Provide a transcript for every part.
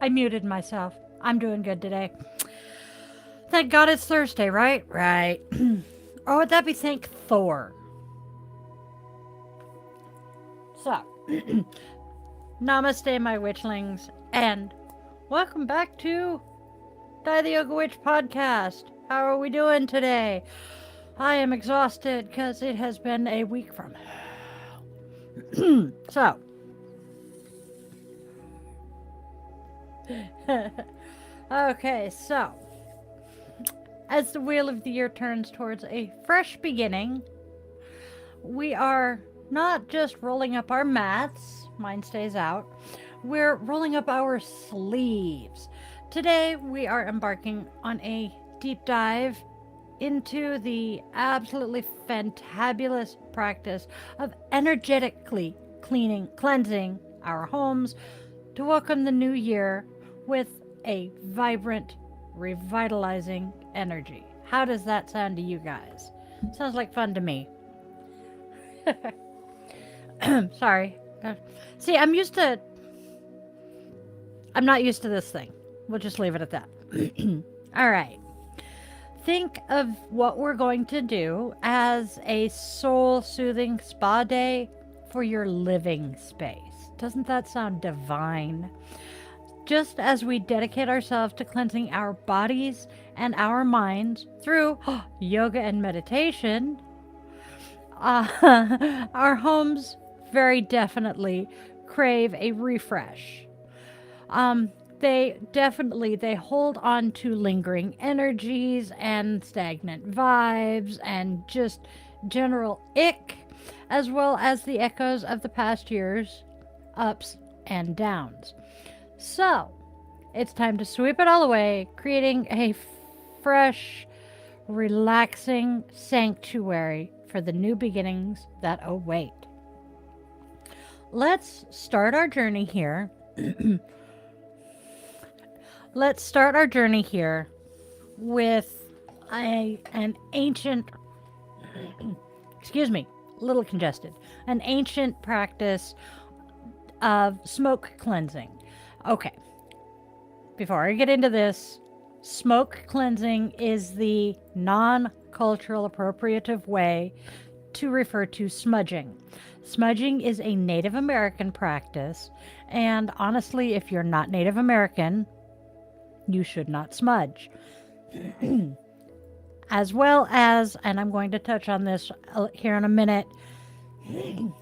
I muted myself. I'm doing good today. Thank God it's Thursday, right? Right. Or would that be thank Thor? So, Namaste, my witchlings, and welcome back to the Yoga Witch podcast. How are we doing today? I am exhausted because it has been a week from so. Okay, so as the wheel of the year turns towards a fresh beginning, we are not just rolling up our mats, mine stays out, we're rolling up our sleeves. Today, we are embarking on a deep dive into the absolutely fantabulous practice of energetically cleansing our homes to welcome the new year with a vibrant, revitalizing energy. How does that sound to you guys? Sounds like fun to me. Sorry. See, I'm not used to this thing. We'll just leave it at that. All right. Think of what we're going to do as a soul soothing spa day for your living space. Doesn't that sound divine? Just as we dedicate ourselves to cleansing our bodies and our minds through yoga and meditation, our homes very definitely crave a refresh. They hold on to lingering energies and stagnant vibes and just general ick, as well as the echoes of the past year's ups and downs. So, it's time to sweep it all away, creating a fresh, relaxing sanctuary for the new beginnings that await. Let's start our journey here. Let's start our journey here with an ancient, excuse me, a little congested, an ancient practice of smoke cleansing. Okay, before I get into this, smoke cleansing is the non-cultural appropriative way to refer to smudging. Smudging is a Native American practice, and honestly, if you're not Native American, you should not smudge. As well as, and I'm going to touch on this here in a minute.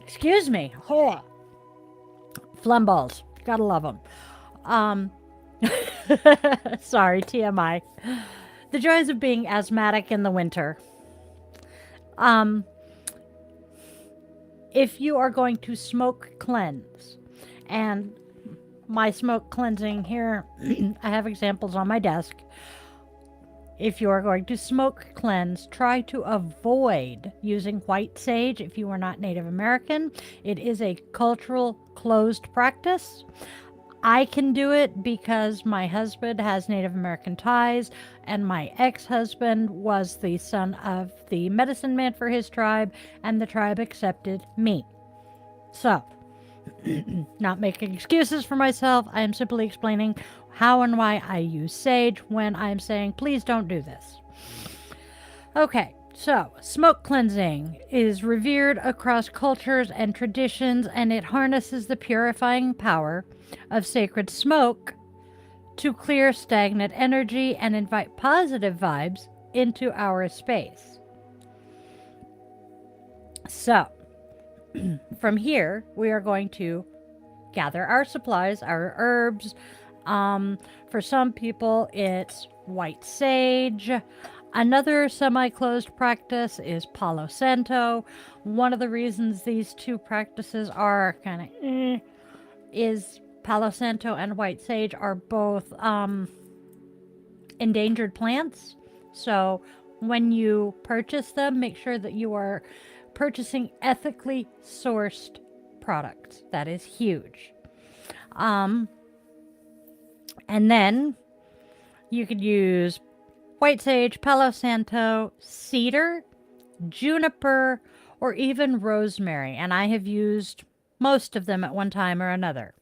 Excuse me. Oh. Phlegm balls. Gotta love them. Sorry, TMI. The joys of being asthmatic in the winter. If you are going to smoke cleanse, and my smoke cleansing here, I have examples on my desk. If you are going to smoke cleanse, try to avoid using white sage if you are not Native American. It is a cultural closed practice. I can do it because my husband has Native American ties, and my ex-husband was the son of the medicine man for his tribe, and the tribe accepted me. So, not making excuses for myself, I am simply explaining how and why I use sage when I'm saying, please don't do this. Okay, so smoke cleansing is revered across cultures and traditions, and it harnesses the purifying power of sacred smoke to clear stagnant energy and invite positive vibes into our space. So, from here, we are going to gather our supplies, our herbs. For some people, it's white sage. Another semi-closed practice is Palo Santo. One of the reasons these two practices are kind of is Palo Santo and white sage are both endangered plants. So when you purchase them, make sure that you are purchasing ethically sourced products. That is huge. And then you could use white sage, Palo Santo, cedar, juniper, or even rosemary. And I have used most of them at one time or another.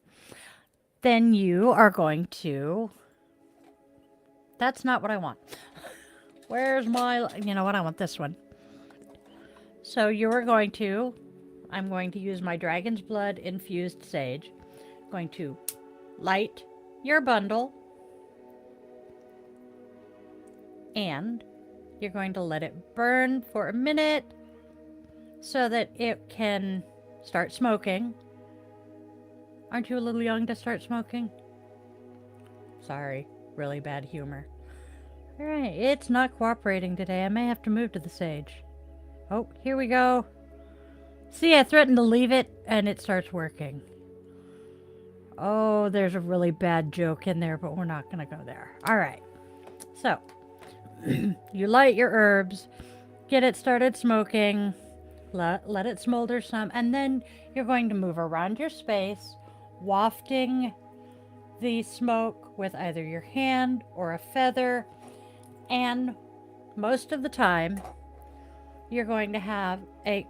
then you are going to, that's not what I want. Where's my, you know what, I want this one. So you are going to, I'm going to use my dragon's blood infused sage. Going to light your bundle, and you're going to let it burn for a minute so that it can start smoking. Aren't you a little young to start smoking? Sorry, really bad humor. Alright, it's not cooperating today. I may have to move to the sage. Oh, here we go. See, I threatened to leave it, and it starts working. Oh, there's a really bad joke in there, but we're not going to go there. Alright, so you light your herbs, get it started smoking, let it smolder some, and then you're going to move around your space, wafting the smoke with either your hand or a feather, and most of the time you're going to have a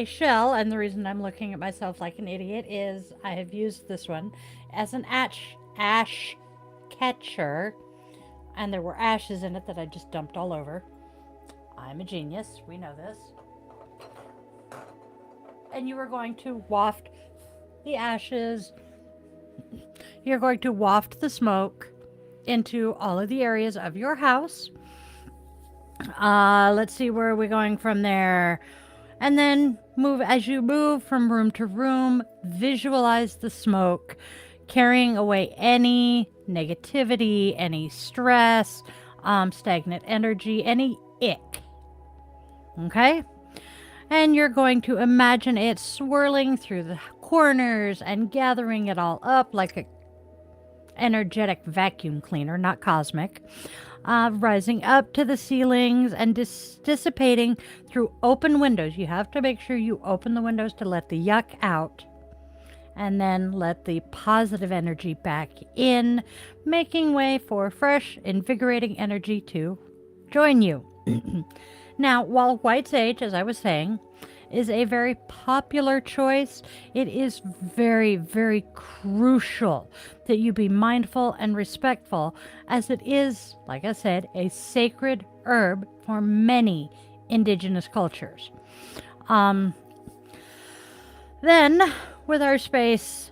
shell, and the reason I'm looking at myself like an idiot is I have used this one as an ash catcher, and there were ashes in it that I just dumped all over. I'm a genius, we know this. And you are going to waft the ashes, you're going to waft the smoke into all of the areas of your house. Let's see, where are we going from there? And then as you move from room to room, visualize the smoke carrying away any negativity, any stress, stagnant energy, any ick. Okay? And you're going to imagine it swirling through the corners and gathering it all up like a energetic vacuum cleaner, not cosmic, rising up to the ceilings and dissipating through open windows. You have to make sure you open the windows to let the yuck out, and then let the positive energy back in, making way for fresh, invigorating energy to join you. Now, while white sage, as I was saying, is a very popular choice, it is very, very crucial that you be mindful and respectful, as it is, like I said, a sacred herb for many indigenous cultures. Then, with our space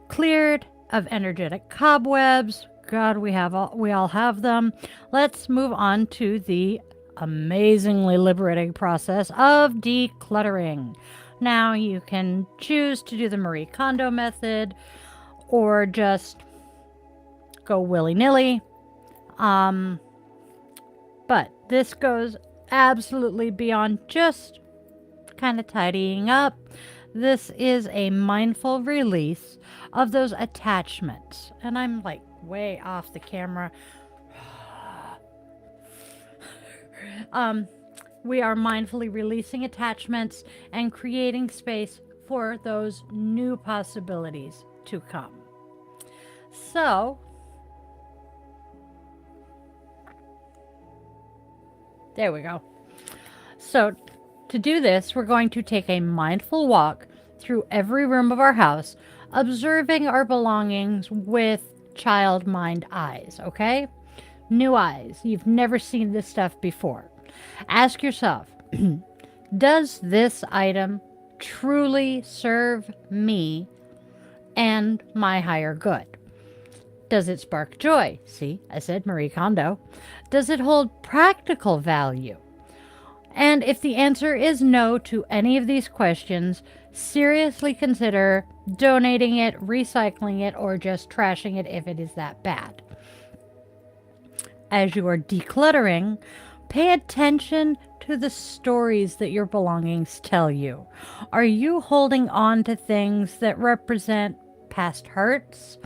cleared of energetic cobwebs, God, we all have them, let's move on to the amazingly liberating process of decluttering. Now, you can choose to do the Marie Kondo method or just go willy-nilly. But this goes absolutely beyond just kind of tidying up. This is a mindful release of those attachments. And I'm like way off the camera. We are mindfully releasing attachments and creating space for those new possibilities to come. So, there we go. So, to do this, we're going to take a mindful walk through every room of our house, observing our belongings with child mind eyes, okay? New eyes. You've never seen this stuff before. Ask yourself, does this item truly serve me and my higher good? Does it spark joy? See, I said Marie Kondo. Does it hold practical value? And if the answer is no to any of these questions, seriously consider donating it, recycling it, or just trashing it if it is that bad. As you are decluttering, pay attention to the stories that your belongings tell you. Are you holding on to things that represent past hurts,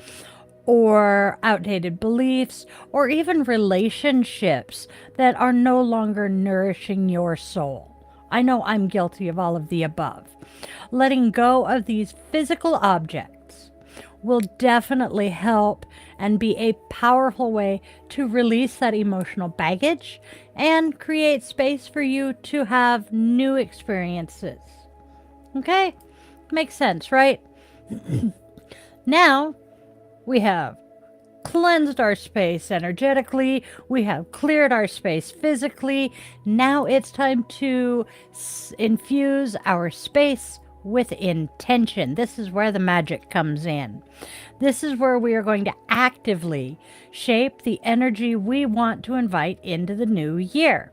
or outdated beliefs, or even relationships that are no longer nourishing your soul? I know I'm guilty of all of the above. Letting go of these physical objects will definitely help and be a powerful way to release that emotional baggage and create space for you to have new experiences Okay? Makes sense, right? Now we have cleansed our space energetically, we have cleared our space physically. Now it's time to infuse our space with intention. This is where the magic comes in. This is where we are going to actively shape the energy we want to invite into the new year.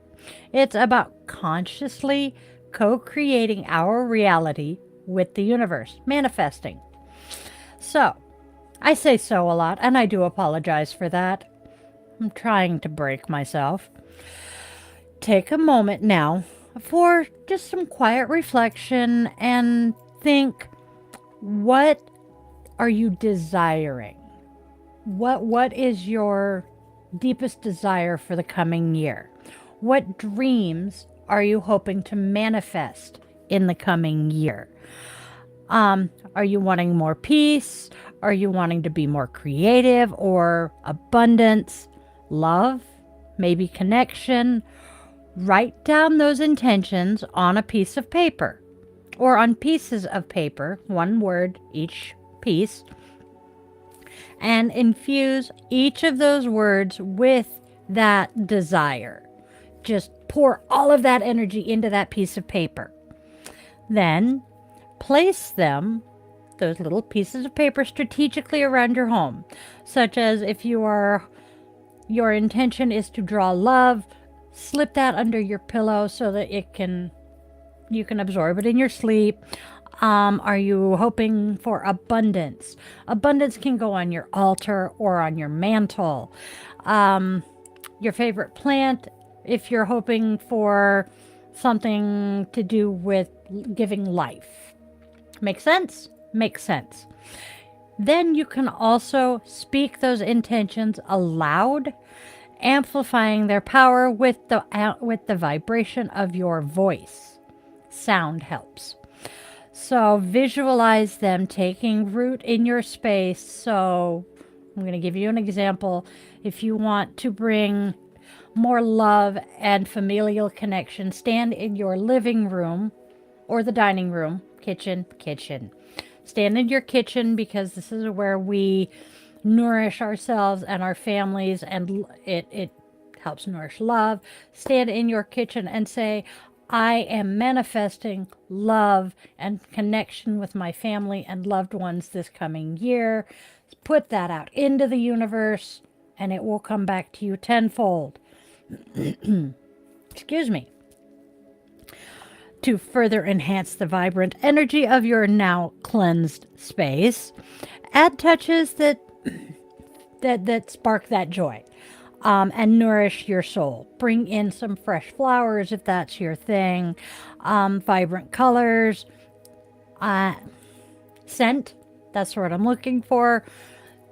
It's about consciously co creating our reality with the universe, manifesting. So, I say so a lot, and I do apologize for that. I'm trying to break myself. Take a moment now for just some quiet reflection and think, what are you desiring? What is your deepest desire for the coming year? What dreams are you hoping to manifest in the coming year? Are you wanting more peace? Are you wanting to be more creative or abundance, love, maybe connection? Write down those intentions on a piece of paper or on pieces of paper, one word each piece, and infuse each of those words with that desire. Just pour all of that energy into that piece of paper. Then place them, those little pieces of paper, strategically around your home, such as if your intention is to draw love, slip that under your pillow so that you can absorb it in your sleep. Are you hoping for abundance? Abundance can go on your altar or on your mantle. Your favorite plant, if you're hoping for something to do with giving life. Make sense? Makes sense. Then you can also speak those intentions aloud, amplifying their power with the vibration of your voice. Sound helps. So visualize them taking root in your space. So I'm going to give you an example. If you want to bring more love and familial connection, stand in your living room or the dining room, kitchen. Stand in your kitchen because this is where we nourish ourselves and our families, and it helps nourish love. Stand in your kitchen and say, I am manifesting love and connection with my family and loved ones this coming year. Put that out into the universe and it will come back to you tenfold. Excuse me. To further enhance the vibrant energy of your now cleansed space, add touches that spark that joy. And nourish your soul. Bring in some fresh flowers if that's your thing, vibrant colors, scent, that's what I'm looking for.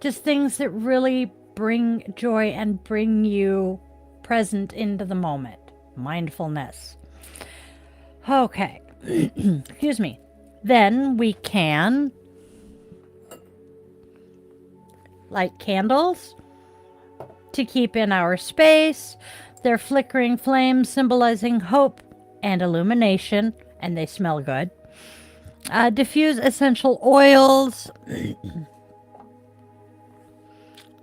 Just things that really bring joy and bring you present into the moment. Mindfulness. Okay, excuse me. Then we can light candles to keep in our space. They're flickering flames symbolizing hope and illumination, and they smell good. Diffuse essential oils.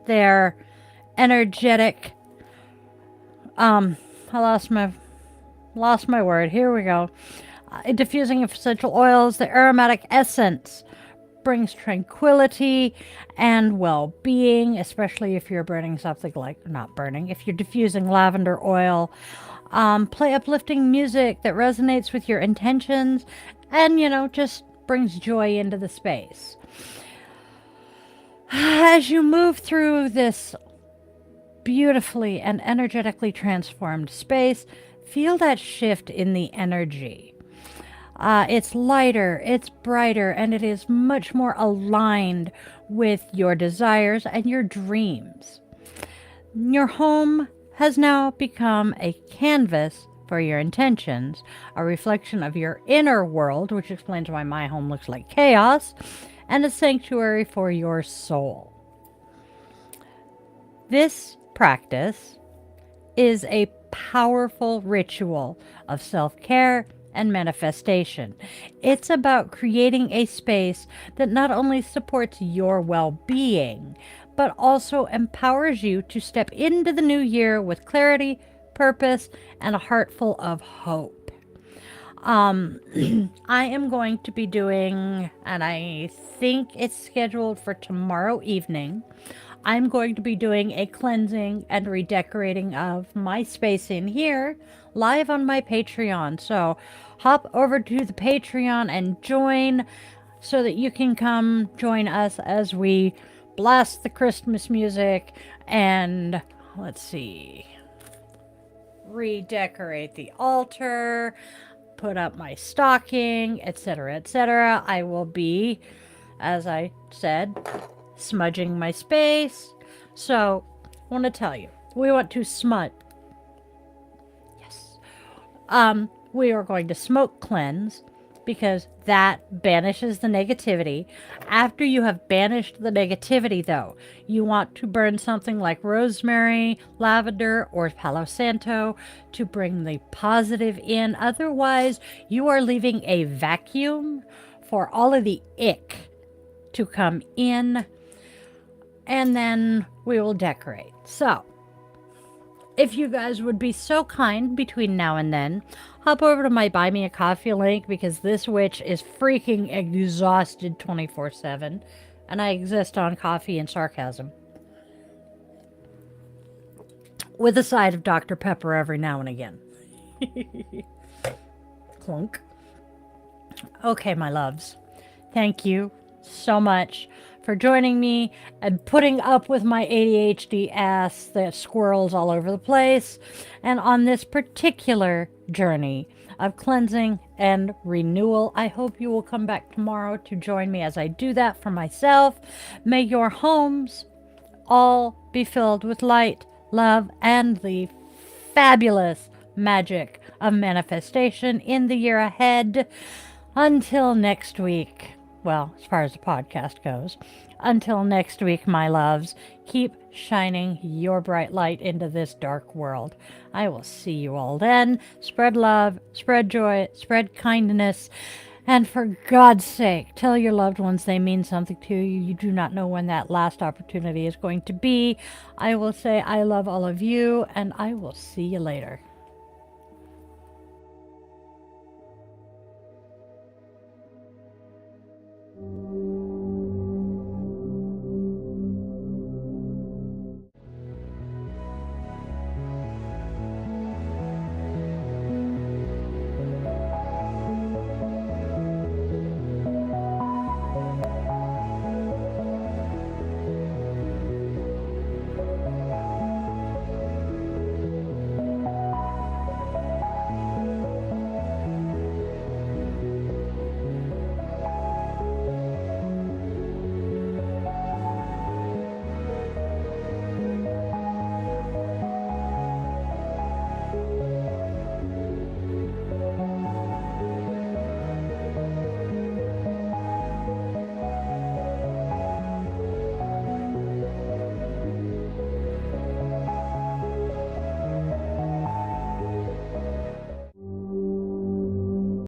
They're energetic. I lost my word. Here we go. Diffusing essential oils. The aromatic essence brings tranquility and well-being, especially if you're burning something like, not burning, if you're diffusing lavender oil. Play uplifting music that resonates with your intentions and, just brings joy into the space. As you move through this beautifully and energetically transformed space, feel that shift in the energy. It's lighter, it's brighter, and it is much more aligned with your desires and your dreams. Your home has now become a canvas for your intentions, a reflection of your inner world, which explains why my home looks like chaos, and a sanctuary for your soul. This practice is a powerful ritual of self-care and manifestation. It's about creating a space that not only supports your well being, but also empowers you to step into the new year with clarity, purpose, and a heart full of hope. Um, I am going to be doing, and I think it's scheduled for tomorrow evening. I'm going to be doing a cleansing and redecorating of my space in here live on my Patreon. So hop over to the Patreon and join so that you can come join us as we blast the Christmas music and let's see, redecorate the altar, put up my stocking, etc., etc. I will be, as I said, smudging my space. So, I want to tell you, we want to smudge. Yes. We are going to smoke cleanse because that banishes the negativity. After you have banished the negativity, though, you want to burn something like rosemary, lavender, or Palo Santo to bring the positive in. Otherwise, you are leaving a vacuum for all of the ick to come in, and then we will decorate. So, if you guys would be so kind between now and then, hop over to my Buy Me a Coffee link because this witch is freaking exhausted 24/7, and I exist on coffee and sarcasm. With a side of Dr. Pepper every now and again. Clunk. Okay, my loves. Thank you so much for joining me and putting up with my ADHD ass that squirrels all over the place, and on this particular journey of cleansing and renewal. I hope you will come back tomorrow to join me as I do that for myself. May your homes all be filled with light, love, and the fabulous magic of manifestation in the year ahead. Until next week, well, as far as the podcast goes, until next week, my loves, keep shining your bright light into this dark world. I will see you all then. Spread love, spread joy, spread kindness, and for God's sake, tell your loved ones they mean something to you. You do not know when that last opportunity is going to be. I will say I love all of you, and I will see you later.